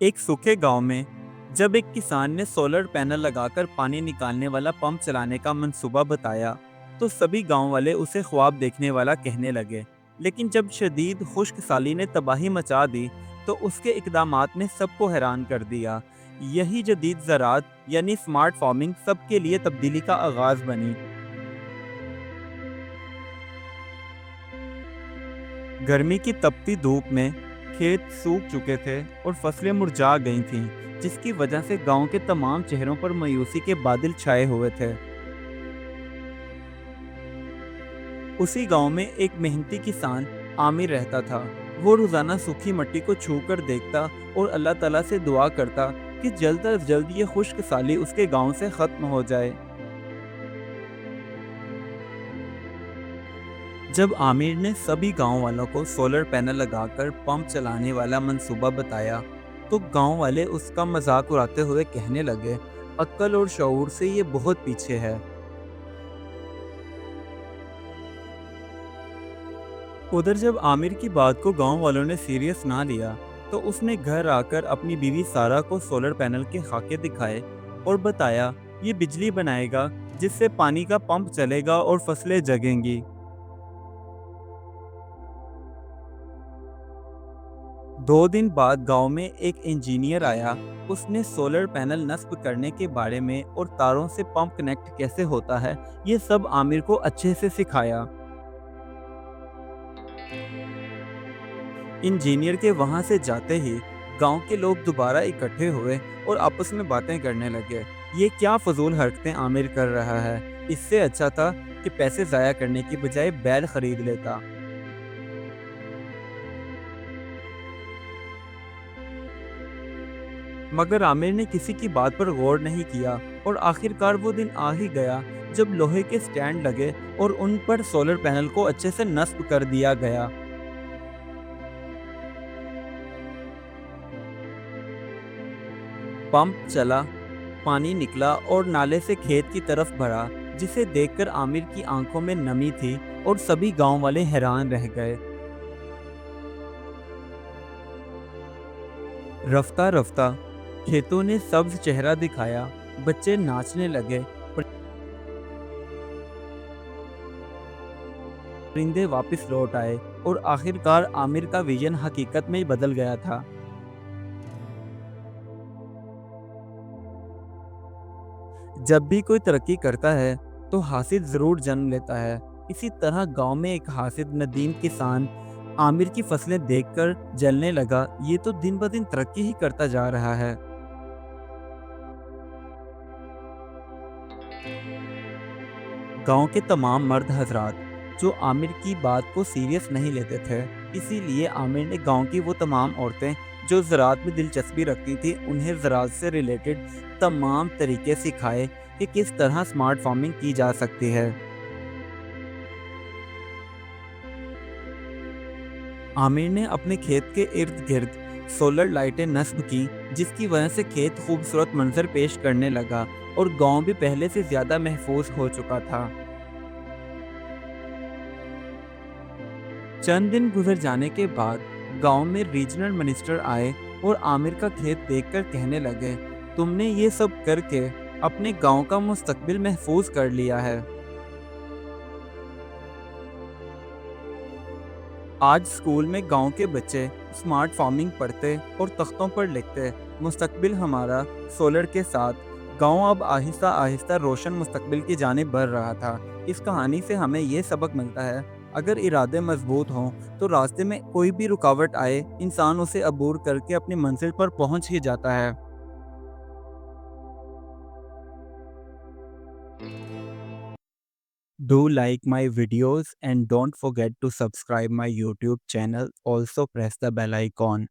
एक सूखे गांव में जब एक किसान ने सोलर पैनल लगाकर पानी निकालने वाला पंप चलाने का मंसूबा बताया, तो सभी गांव वाले उसे ख्वाब देखने वाला कहने लगे। लेकिन जब शदीद खुश्क साली ने तबाही मचा दी, तो उसके इकदामात ने सबको हैरान कर दिया। यही जदीद ज़राअत यानी स्मार्ट फार्मिंग सबके लिए तब्दीली का आगाज बनी। गर्मी की तपती धूप में खेत सूख चुके थे और फसलें मुरझा गई थीं, जिसकी वजह से गांव के तमाम चेहरों पर मायूसी के बादल छाए हुए थे। उसी गांव में एक मेहनती किसान आमिर रहता था। वो रोजाना सूखी मिट्टी को छू कर देखता और अल्लाह ताला से दुआ करता कि जल्द अज जल्द ये खुश्क साली उसके गांव से खत्म हो जाए। जब आमिर ने सभी गांव वालों को सोलर पैनल लगाकर पंप चलाने वाला मंसूबा बताया, तो गांव वाले उसका मजाक उड़ाते हुए कहने लगे, अक्ल और शऊर से ये बहुत पीछे है। उधर जब आमिर की बात को गांव वालों ने सीरियस ना लिया, तो उसने घर आकर अपनी बीवी सारा को सोलर पैनल के खाके दिखाए और बताया, ये बिजली बनाएगा जिससे पानी का पंप चलेगा और फसलें जगेंगी। 2 दिन बाद गांव में एक इंजीनियर आया। उसने सोलर पैनल नस्ब करने के बारे में और तारों से पंप कनेक्ट कैसे होता है, ये सब आमिर को अच्छे से सिखाया। इंजीनियर के वहां से जाते ही गांव के लोग दोबारा इकट्ठे हुए और आपस में बातें करने लगे। ये क्या फजूल हरकतें आमिर कर रहा है, इससे अच्छा था कि पैसे जाया करने की बजाय बैल खरीद लेता। मगर आमिर ने किसी की बात पर गौर नहीं किया और आखिरकार वो दिन आ ही गया जब लोहे के स्टैंड लगे और उन पर सोलर पैनल को अच्छे से नस्ब कर दिया गया। पंप चला, पानी निकला और नाले से खेत की तरफ भरा, जिसे देखकर आमिर की आंखों में नमी थी और सभी गांव वाले हैरान रह गए। रफ्ता रफ्ता खेतों ने सब्ज चेहरा दिखाया, बच्चे नाचने लगे, परिंदे वापस लौट आए और आखिरकार आमिर का विजन हकीकत में बदल गया था। जब भी कोई तरक्की करता है, तो हासिद जरूर जन्म लेता है। इसी तरह गांव में एक हासिद नदीम किसान आमिर की फसलें देखकर जलने लगा। ये तो दिन ब दिन तरक्की ही करता जा रहा है। गांव के तमाम मर्द हजरात जो आमिर की बात को सीरियस नहीं लेते थे, इसीलिए आमिर ने गांव की वो तमाम औरतें जो ज़राअत में दिलचस्पी रखती थी, उन्हें ज़राअत से रिलेटेड तमाम तरीके सिखाए कि किस तरह स्मार्ट फार्मिंग की जा सकती है। आमिर ने अपने खेत के इर्द गिर्द सोलर लाइटें नस्ब की, जिसकी वजह से खेत खूबसूरत मंजर पेश करने लगा और गांव भी पहले से ज़्यादा महफूज हो चुका था। चंद दिन गुजर जाने के बाद गांव में रीजनल मिनिस्टर आए और आमिर का खेत देखकर कहने लगे, तुमने ये सब करके अपने गांव का मुस्तकबिल महफूज कर लिया है। आज स्कूल में गांव के बच्चे स्मार्ट फार्मिंग पढ़ते और तख्तों पर लिखते। मुस्तकबिल हमारा सोलर के साथ गांव अब आहिस्ता आहिस्ता रोशन मुस्तकबिल की जानिब बढ़ रहा था। इस कहानी से हमें ये सबक मिलता है, अगर इरादे मजबूत हों तो रास्ते में कोई भी रुकावट आए, इंसान उसे अबूर करके अपनी मंजिल पर पहुंच ही जाता है। Do like my videos and don't forget to subscribe my YouTube channel. Also press the bell icon.